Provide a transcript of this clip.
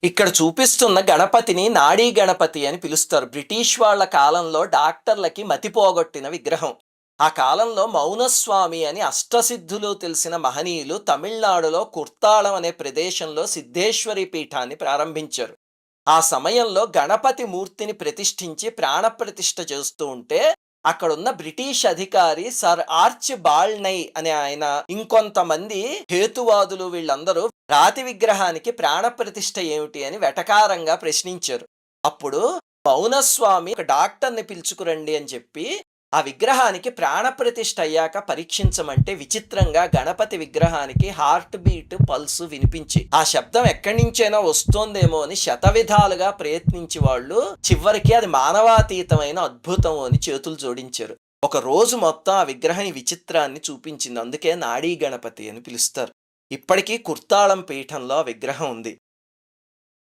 ఇక్కడ చూపిస్తున్న గణపతిని నాడీ గణపతి అని పిలుస్తారు. బ్రిటిష్ వాళ్ళ కాలంలో డాక్టర్లకి మతి పోగొట్టిన విగ్రహం. ఆ కాలంలో మౌనస్వామి అని అష్టసిద్ధులు తెలిసిన మహనీయులు తమిళనాడులో కుర్తాళం అనే ప్రదేశంలో సిద్ధేశ్వరి పీఠాన్ని ప్రారంభించారు. ఆ సమయంలో గణపతి మూర్తిని ప్రతిష్ఠించి ప్రాణప్రతిష్ఠ చేస్తూ ఉంటే, అక్కడున్న బ్రిటిష్ అధికారి సర్ ఆర్చ్ బాల్‌నై అనే ఆయన, ఇంకొంతమంది హేతువాదులు వీళ్ళందరూ రాతి విగ్రహానికి ప్రాణప్రతిష్ఠ ఏమిటి అని వెటకారంగా ప్రశ్నించారు. అప్పుడు పౌనస్వామి ఒక డాక్టర్‌ని పిలుచుకురండి అని చెప్పి, ఆ విగ్రహానికి ప్రాణప్రతిష్ఠ అయ్యాక పరీక్షించమంటే విచిత్రంగా గణపతి విగ్రహానికి హార్ట్ బీట్ పల్స్ వినిపించి, ఆ శబ్దం ఎక్కడి నుంచైనా వస్తోందేమో అని శతవిధాలుగా ప్రయత్నించి వాళ్ళు చివరికి అది మానవాతీతమైన అద్భుతం అని చేతులు జోడించారు. ఒక రోజు మొత్తం ఆ విగ్రహం ఈ విచిత్రాన్ని చూపించింది. అందుకే నాడీ గణపతి అని పిలుస్తారు. ఇప్పటికీ కుర్తాళం పీఠంలో ఆ విగ్రహం ఉంది.